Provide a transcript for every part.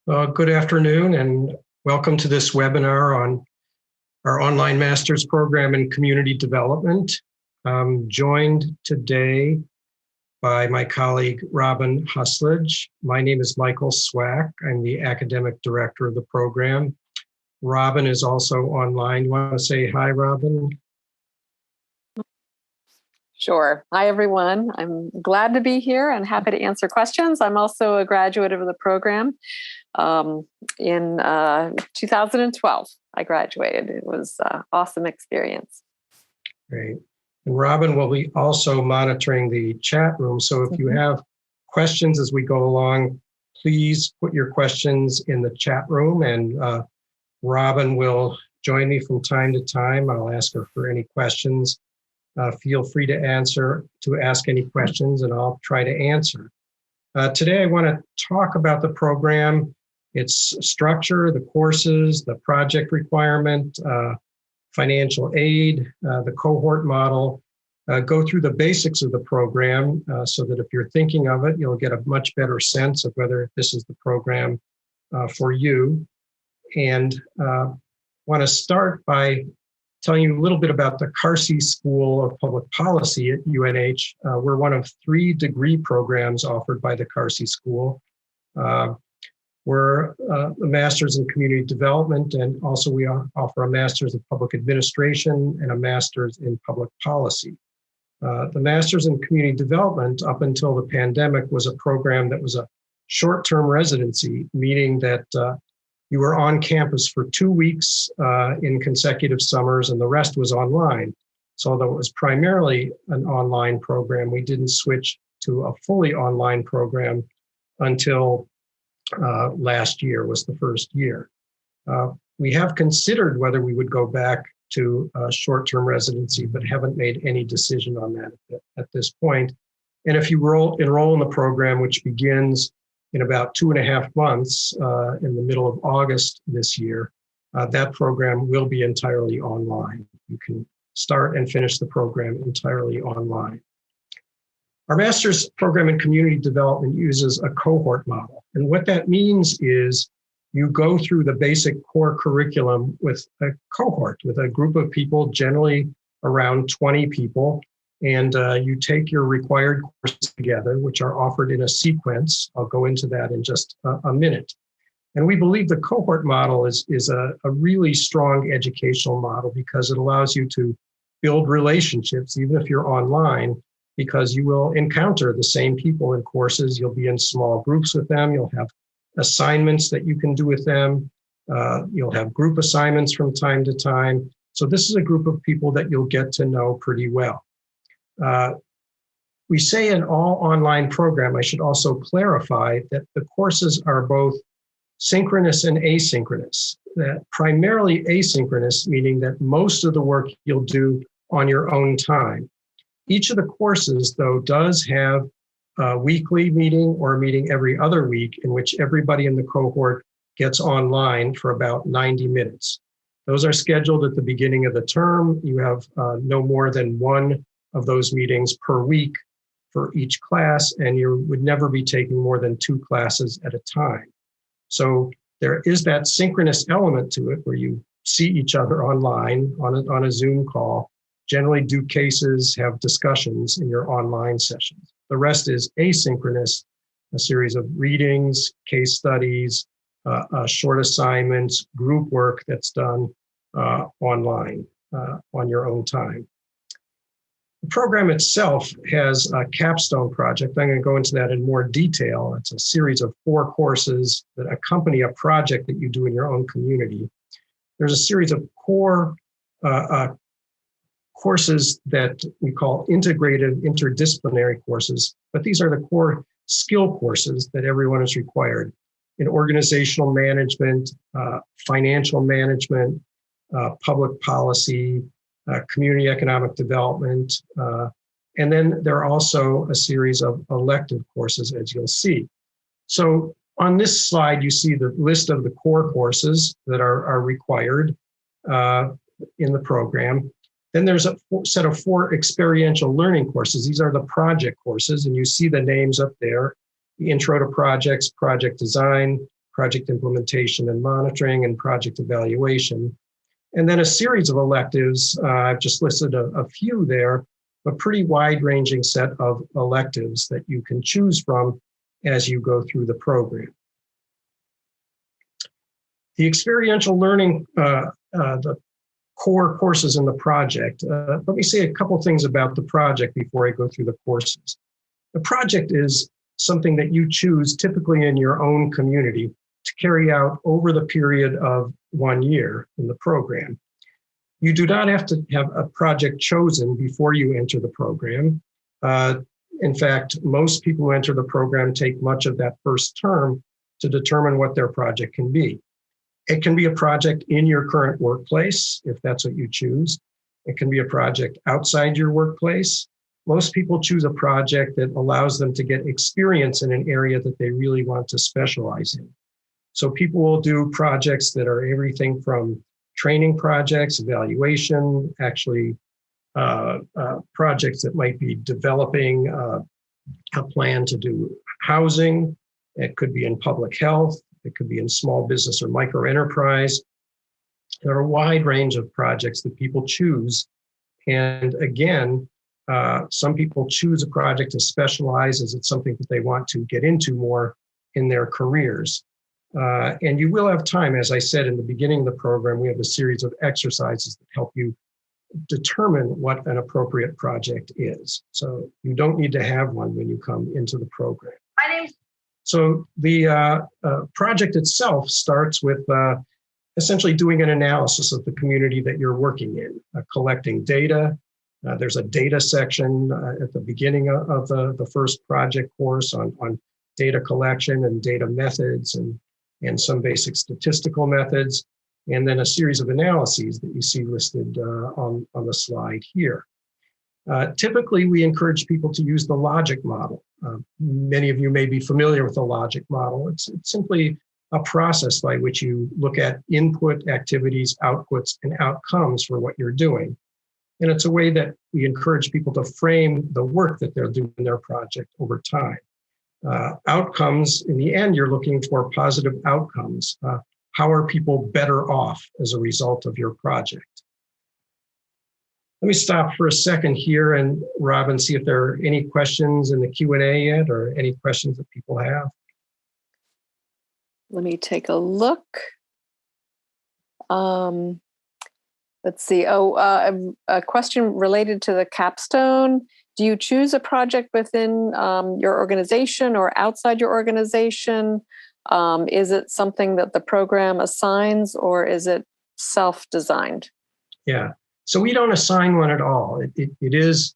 Good afternoon and welcome to this webinar on our online master's program in community development. I'm joined today by my colleague, Robin Husslage. My name is Michael Swack. I'm the academic director of the program. Robin is also online. You want to say hi, Robin? Sure. Hi, everyone. I'm glad to be here and happy to answer questions. I'm also a graduate of the program. In 2012, I graduated. It was an awesome experience. Great. And Robin will be also monitoring the chat room. So if you have questions as we go along, please put your questions in the chat room and Robin will join me from time to time. I'll ask her for any questions. Feel free to ask any questions and I'll try to answer. Today I want to talk about the program, its structure, the courses, the project requirement, financial aid, the cohort model, go through the basics of the program so that if you're thinking of it, you'll get a much better sense of whether this is the program for you. And want to start by telling you a little bit about the Carsey School of Public Policy at UNH. We're one of 3 degree programs offered by the Carsey School. We're a master's in community development, and also we offer a master's in public administration and a master's in public policy. The master's in community development up until the pandemic was a program that was a short-term residency, meaning that you were on campus for 2 weeks in consecutive summers, and the rest was online. So although it was primarily an online program, we didn't switch to a fully online program until last year was the first year. We have considered whether we would go back to short-term residency, but haven't made any decision on that at this point. And if you enroll in the program, which begins in about 2.5 months, in the middle of August this year, that program will be entirely online. You can start and finish the program entirely online. Our master's program in community development uses a cohort model. And what that means is you go through the basic core curriculum with a cohort, with a group of people, generally around 20 people. And you take your required courses together, which are offered in a sequence. I'll go into that in just a minute. And we believe the cohort model is a really strong educational model because it allows you to build relationships, even if you're online, because you will encounter the same people in courses. You'll be in small groups with them. You'll have assignments that you can do with them. You'll have group assignments from time to time. So this is a group of people that you'll get to know pretty well. We say in all online program, I should also clarify that the courses are both synchronous and asynchronous. That primarily asynchronous, meaning that most of the work you'll do on your own time. Each of the courses, though, does have a weekly meeting or a meeting every other week in which everybody in the cohort gets online for about 90 minutes. Those are scheduled at the beginning of the term. You have no more than 1 of those meetings per week for each class, and you would never be taking more than 2 classes at a time. So there is that synchronous element to it where you see each other online on a Zoom call, generally do cases, have discussions in your online sessions. The rest is asynchronous, a series of readings, case studies, short assignments, group work that's done online on your own time. The program itself has a capstone project. I'm going to go into that in more detail. It's a series of 4 courses that accompany a project that you do in your own community. There's a series of core courses that we call integrated interdisciplinary courses, but these are the core skill courses that everyone is required in organizational management, financial management, public policy, community economic development, and then there are also a series of elective courses, as you'll see. So on this slide, you see the list of the core courses that are required in the program. Then there's a set of 4 experiential learning courses. These are the project courses, and you see the names up there: the Intro to Projects, Project Design, project implementation and monitoring, and project evaluation. And then a series of electives. I've just listed a few there, a pretty wide-ranging set of electives that you can choose from as you go through the program. The experiential learning, the core courses in the project. Let me say a couple things about the project before I go through the courses. The project is something that you choose typically in your own community to carry out over the period of 1 year in the program. You do not have to have a project chosen before you enter the program. In fact, most people who enter the program take much of that first term to determine what their project can be. It can be a project in your current workplace, if that's what you choose. It can be a project outside your workplace. Most people choose a project that allows them to get experience in an area that they really want to specialize in. So people will do projects that are everything from training projects, evaluation, actually projects that might be developing a plan to do housing. It could be in public health. It could be in small business or micro enterprise. There are a wide range of projects that people choose. And again, some people choose a project to specialize as it's something that they want to get into more in their careers. And you will have time, as I said in the beginning of the program, we have a series of exercises that help you determine what an appropriate project is. So you don't need to have one when you come into the program. So the project itself starts with essentially doing an analysis of the community that you're working in, collecting data. There's a data section at the beginning of the first project course on data collection and data methods and some basic statistical methods, and then a series of analyses that you see listed on the slide here. Typically, we encourage people to use the logic model. Many of you may be familiar with the logic model. It's simply a process by which you look at input, activities, outputs, and outcomes for what you're doing. And it's a way that we encourage people to frame the work that they're doing in their project over time. Outcomes, in the end, you're looking for positive outcomes. How are people better off as a result of your project? Let me stop for a second here and Robin, see if there are any questions in the Q&A yet or any questions that people have. Let me take a look. Let's see. A question related to the capstone. Do you choose a project within your organization or outside your organization? Is it something that the program assigns or is it self-designed? Yeah. So we don't assign one at all. It is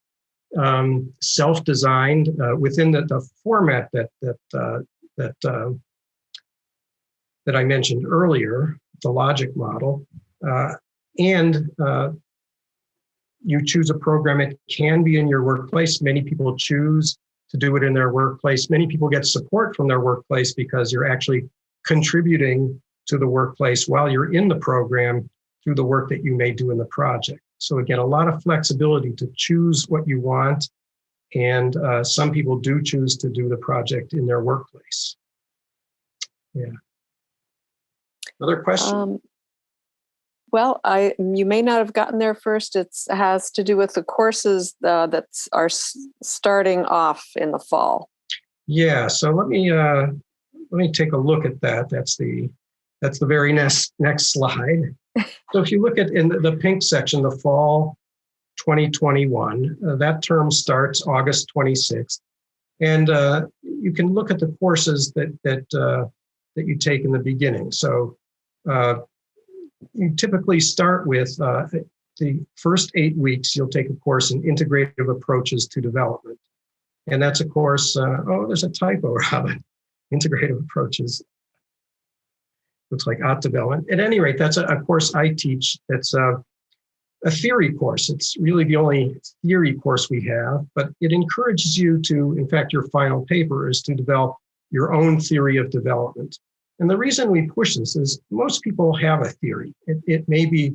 self-designed within the format that I mentioned earlier, the logic model. And you choose a program. It can be in your workplace. Many people choose to do it in their workplace. Many people get support from their workplace because you're actually contributing to the workplace while you're in the program through the work that you may do in the project. So again, a lot of flexibility to choose what you want. And some people do choose to do the project in their workplace. Yeah. Another question? Well, you may not have gotten there first. It has to do with the courses that are starting off in the fall. Yeah, so let me take a look at that. That's the very next slide. So if you look at in the pink section, the fall 2021, that term starts August 26th, and you can look at the courses that you take in the beginning. So you typically start with the first 8 weeks. You'll take a course in integrative approaches to development, and that's a course. There's a typo, Robin. Integrative approaches. Looks like art development. At any rate, that's a course I teach. That's a theory course. It's really the only theory course we have, but it encourages you to, in fact, your final paper is to develop your own theory of development. And the reason we push this is most people have a theory. It may be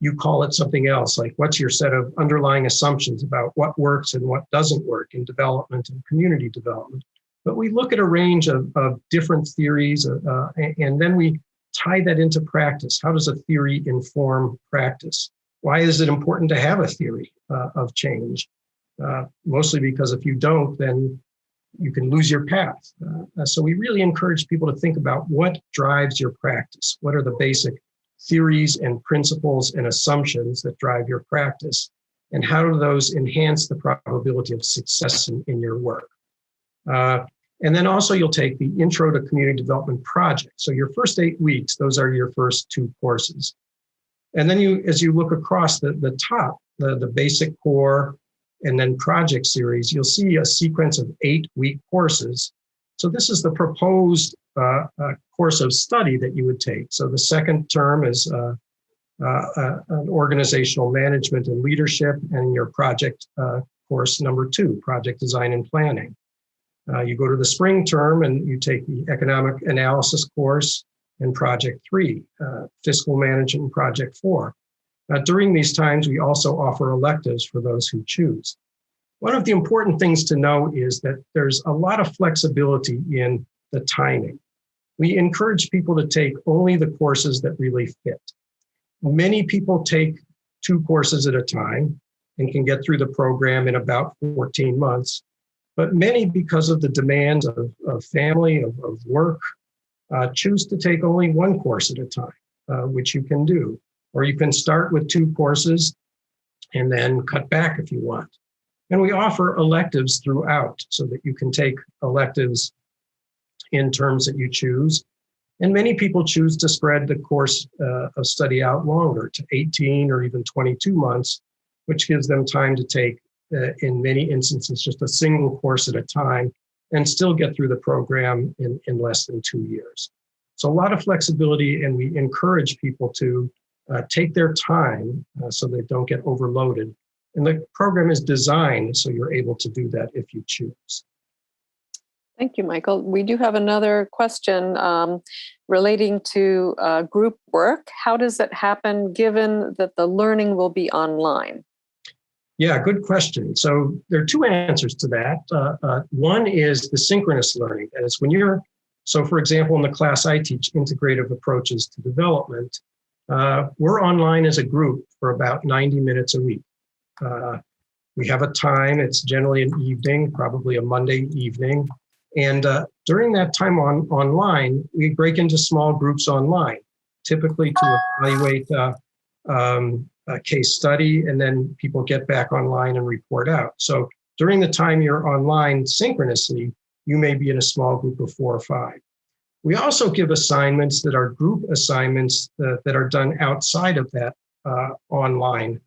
you call it something else, like what's your set of underlying assumptions about what works and what doesn't work in development and community development. But we look at a range of different theories, and then we tie that into practice. How does a theory inform practice? Why is it important to have a theory of change? Mostly because if you don't, then you can lose your path. So we really encourage people to think about what drives your practice. What are the basic theories and principles and assumptions that drive your practice? And how do those enhance the probability of success in your work? And then also you'll take the Intro to Community Development project. So your first 8 weeks, those are your first 2 courses. And then as you look across the top, the basic core and then project series, you'll see a sequence of 8-week courses. So this is the proposed course of study that you would take. So the second term is an organizational management and leadership, and your project course number 2, project design and planning. You go to the spring term and you take the economic analysis course and project 3, fiscal management project 4. During these times, we also offer electives for those who choose. One of the important things to know is that there's a lot of flexibility in the timing. We encourage people to take only the courses that really fit. Many people take 2 courses at a time and can get through the program in about 14 months. But many, because of the demands of family, of work, choose to take only 1 course at a time, which you can do. Or you can start with 2 courses and then cut back if you want. And we offer electives throughout so that you can take electives in terms that you choose. And many people choose to spread the course of study out longer to 18 or even 22 months, which gives them time to take, in many instances, just a single course at a time and still get through the program in less than 2 years. So a lot of flexibility, and we encourage people to take their time so they don't get overloaded. And the program is designed so you're able to do that if you choose. Thank you, Michael. We do have another question relating to group work. How does it happen given that the learning will be online? Yeah, good question. So there are 2 answers to that. One is the synchronous learning. That is when so for example, in the class I teach, Integrative Approaches to Development, we're online as a group for about 90 minutes a week. We have a time, it's generally an evening, probably a Monday evening. And during that time online, we break into small groups online, typically to evaluate a case study, and then people get back online and report out. So during the time you're online synchronously, you may be in a small group of 4 or 5. We also give assignments that are group assignments that are done outside of that online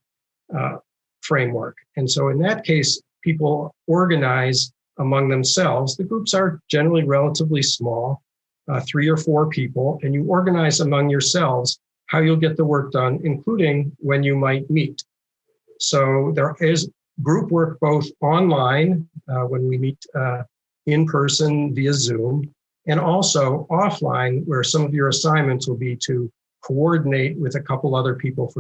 framework. And so in that case, people organize among themselves. The groups are generally relatively small, 3 or 4 people, and you organize among yourselves how you'll get the work done, including when you might meet. So there is group work both online, when we meet in person via Zoom, and also offline, where some of your assignments will be to coordinate with a couple other people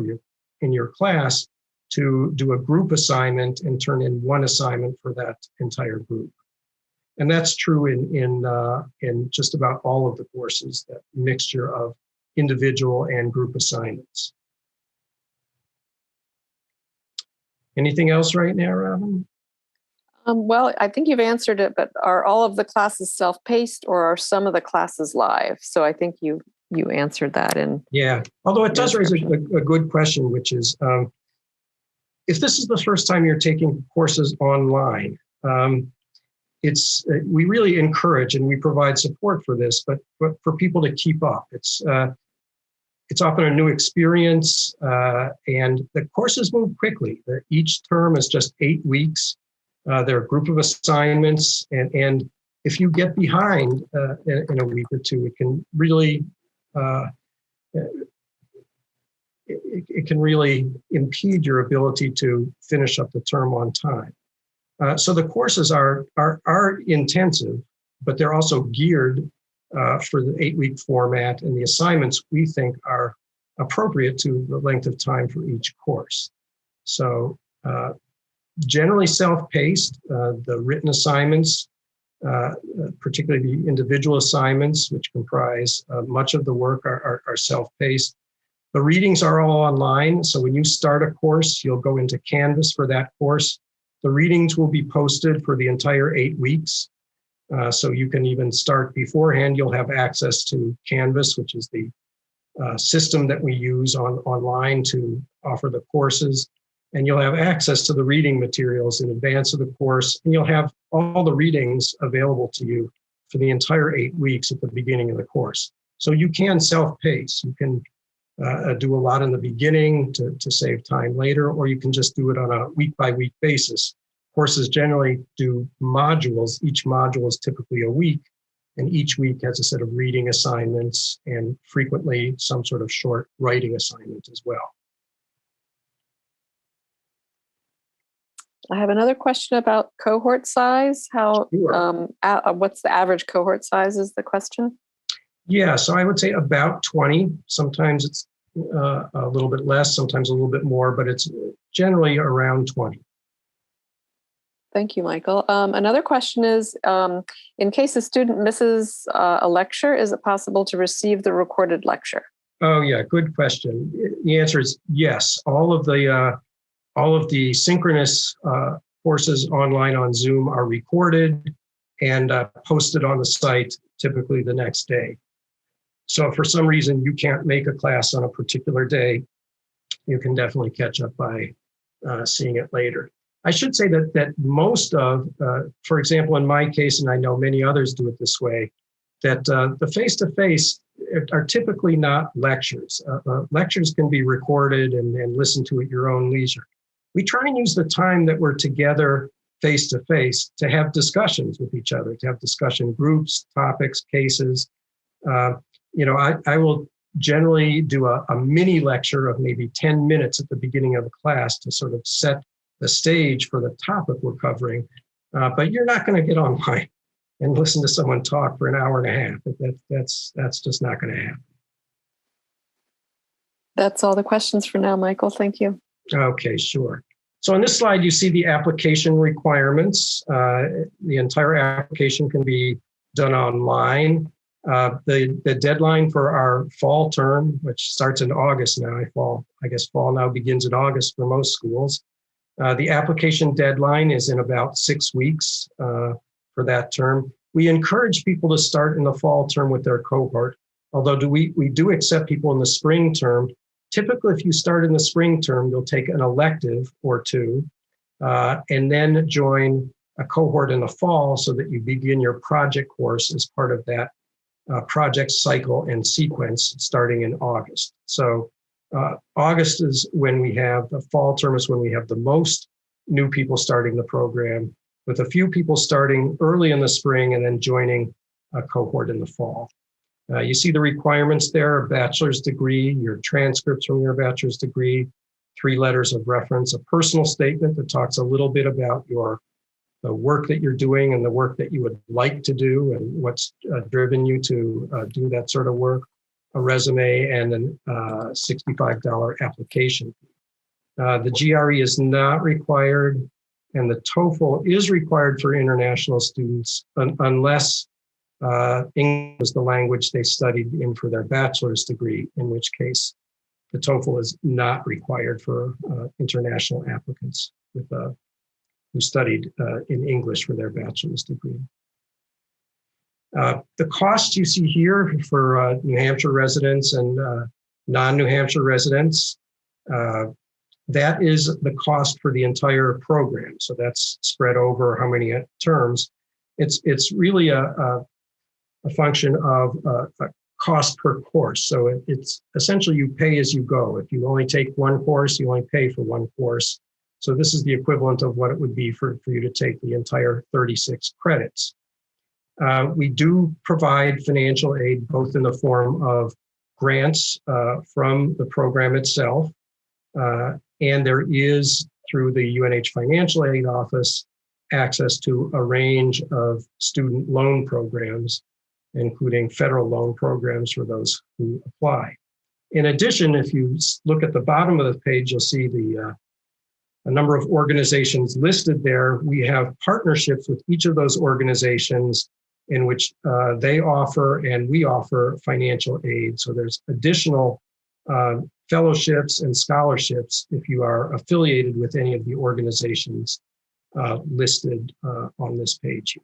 in your class to do a group assignment and turn in 1 assignment for that entire group. And that's true in just about all of the courses, that mixture of individual and group assignments. Anything else right now, Robin? Well, I think you've answered it, but are all of the classes self-paced or are some of the classes live? So I think you answered that in. Yeah, although it does raise a good question, which is, if this is the first time you're taking courses online, we really encourage and we provide support for this, but for people to keep up. It's often a new experience, and the courses move quickly. Each term is just 8 weeks. There are a group of assignments, and if you get behind in a week or 2, it can really it can really impede your ability to finish up the term on time. So the courses are intensive, but they're also geared for the 8-week format, and the assignments we think are appropriate to the length of time for each course. So generally self-paced, the written assignments particularly the individual assignments, which comprise much of the work, are self-paced. The readings are all online, so when you start a course, you'll go into Canvas for that course. The readings will be posted for the entire 8 weeks, so you can even start beforehand. You'll have access to Canvas, which is the system that we use online to offer the courses. And you'll have access to the reading materials in advance of the course, and you'll have all the readings available to you for the entire 8 weeks at the beginning of the course. So you can self-pace. You can do a lot in the beginning to save time later, or you can just do it on a week-by-week basis. Courses generally do modules. Each module is typically a week, and each week has a set of reading assignments and frequently some sort of short writing assignment as well. I have another question about cohort size. How, Sure. What's the average cohort size is the question? Yeah, so I would say about 20. Sometimes it's a little bit less, sometimes a little bit more, but it's generally around 20. Thank you, Michael. Another question is, in case a student misses a lecture, is it possible to receive the recorded lecture? Oh yeah, good question. The answer is yes. All of the synchronous courses online on Zoom are recorded and posted on the site typically the next day. So if for some reason you can't make a class on a particular day, you can definitely catch up by seeing it later. I should say that most of, for example, in my case, and I know many others do it this way, that the face-to-face are typically not lectures. Lectures can be recorded and listened to at your own leisure. We try and use the time that we're together face-to-face to have discussions with each other, to have discussion groups, topics, cases. I will generally do a mini lecture of maybe 10 minutes at the beginning of the class to sort of set the stage for the topic we're covering. But you're not going to get online and listen to someone talk for an hour and a half. That's just not going to happen. That's all the questions for now, Michael. Thank you. Okay, sure. So on this slide, you see the application requirements. The entire application can be done online. The deadline for our fall term, which starts in August now, fall now begins in August for most schools. The application deadline is in about 6 weeks for that term. We encourage people to start in the fall term with their cohort, although we do accept people in the spring term. Typically, if you start in the spring term, you'll take an elective or two and then join a cohort in the fall so that you begin your project course as part of that project cycle and sequence starting in August. So August is when we have, the fall term is when we have the most new people starting the program, with a few people starting early in the spring and then joining a cohort in the fall. You see the requirements there: a bachelor's degree, your transcripts from your bachelor's degree, 3 letters of reference, a personal statement that talks a little bit about the work that you're doing and the work that you would like to do and what's driven you to do that sort of work, a resume, and a $65 application. The GRE is not required, and the TOEFL is required for international students unless English is the language they studied in for their bachelor's degree, in which case the TOEFL is not required for international applicants who studied in English for their bachelor's degree. The costs you see here for New Hampshire residents and non-New Hampshire residents, that is the cost for the entire program. So that's spread over how many terms. It's really a function of a cost per course. So it's essentially you pay as you go. If you only take one course, you only pay for one course. So this is the equivalent of what it would be for you to take the entire 36 credits. We do provide financial aid, both in the form of grants from the program itself, and there is, through the UNH Financial Aid Office, access to a range of student loan programs, including federal loan programs for those who apply. In addition, if you look at the bottom of the page, you'll see the a number of organizations listed there. We have partnerships with each of those organizations in which they offer and we offer financial aid. So there's additional fellowships and scholarships if you are affiliated with any of the organizations listed on this page here.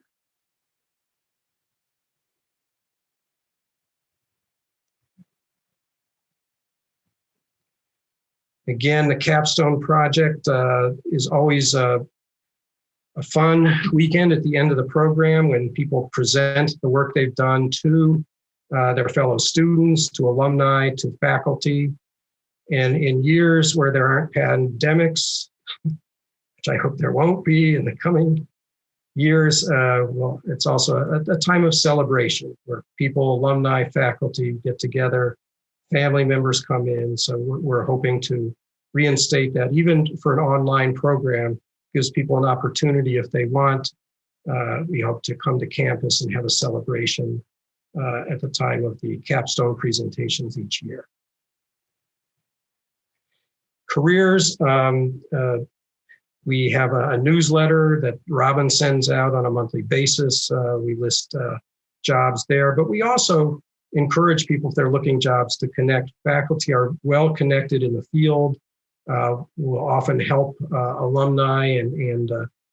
Again, the Capstone project is always a fun weekend at the end of the program when people present the work they've done to their fellow students, to alumni, to faculty. And in years where there aren't pandemics, which I hope there won't be in the coming years, well, it's also a time of celebration where people, alumni, faculty get together, family members come in. So we're hoping to reinstate that, even for an online program, gives people an opportunity if they want. We hope to come to campus and have a celebration at the time of the capstone presentations each year. Careers, we have a newsletter that Robin sends out on a monthly basis. We list jobs there, but we also encourage people, if they're looking jobs, to connect. Faculty are well connected in the field. Will often help alumni and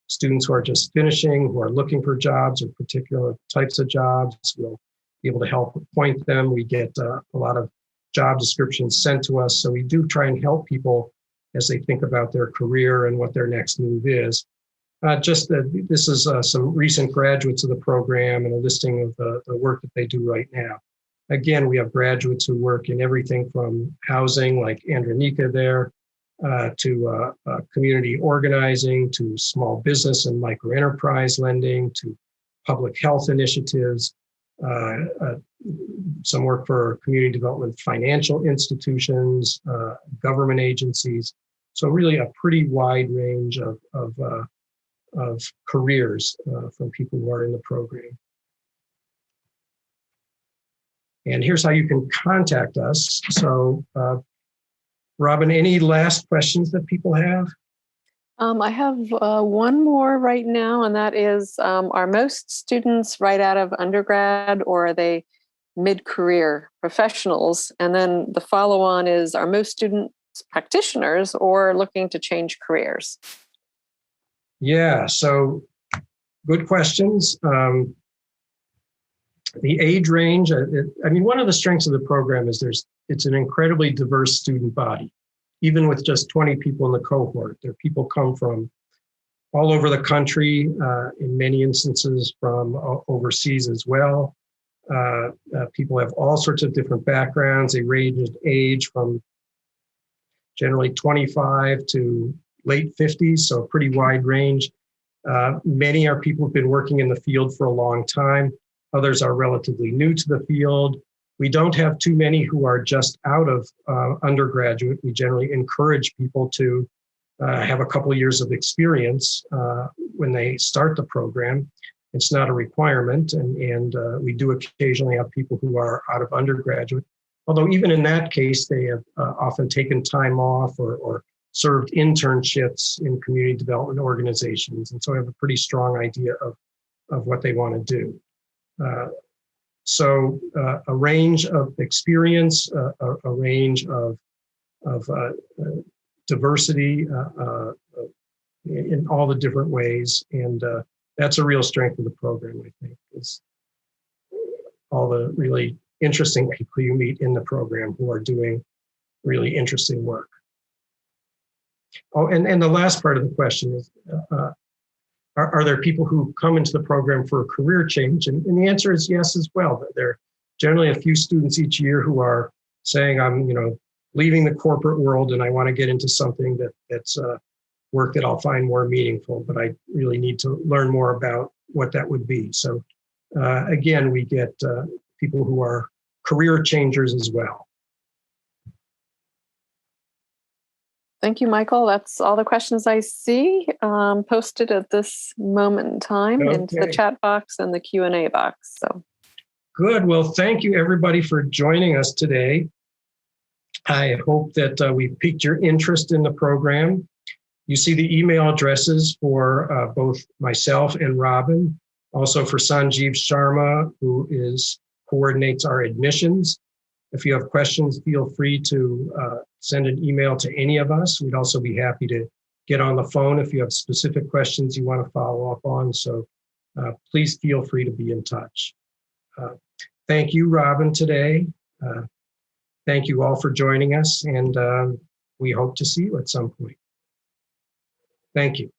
students who are just finishing, who are looking for jobs or particular types of jobs. We'll be able to help point them. We get a lot of job descriptions sent to us. So we do try and help people as they think about their career and what their next move is. This is some recent graduates of the program and a listing of the work that they do right now. Again, we have graduates who work in everything from housing, like Andronika there, to community organizing, to small business and microenterprise lending, to public health initiatives, some work for community development financial institutions, government agencies. So really a pretty wide range of careers from people who are in the program. And here's how you can contact us. So Robin, any last questions that people have? I have one more right now, and that is, are most students right out of undergrad, or are they mid-career professionals? And then the follow-on is, are most students practitioners or looking to change careers? Yeah, so good questions. The age range, I mean, one of the strengths of the program is it's an incredibly diverse student body. Even with just 20 people in the cohort, there people come from all over the country, in many instances from overseas as well. People have all sorts of different backgrounds. They range in age from generally 25 to late 50s, so a pretty wide range. Many are people who've been working in the field for a long time. Others are relatively new to the field. We don't have too many who are just out of undergraduate. We generally encourage people to have a couple of years of experience when they start the program. It's not a requirement, and we do occasionally have people who are out of undergraduate. Although even in that case, they have often taken time off or served internships in community development organizations, and so have a pretty strong idea of what they want to do. So a range of experience, a range of diversity in all the different ways, and that's a real strength of the program, I think, is all the really interesting people you meet in the program who are doing really interesting work. Oh, and the last part of the question is, are there people who come into the program for a career change? And the answer is yes as well. There are generally a few students each year who are saying, I'm leaving the corporate world and I want to get into something that's work that I'll find more meaningful, but I really need to learn more about what that would be. So again, we get people who are career changers as well. Thank you, Michael. That's all the questions I see posted at this moment in time into the chat box and the Q&A box. So good. Well, thank you everybody for joining us today. I hope that we piqued your interest in the program. You see the email addresses for both myself and Robin, also for Sanjeev Sharma, who coordinates our admissions. If you have questions, feel free to send an email to any of us. We'd also be happy to get on the phone if you have specific questions you want to follow up on. So please feel free to be in touch. Thank you, Robin, today. Thank you all for joining us, and we hope to see you at some point. Thank you.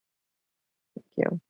Thank you.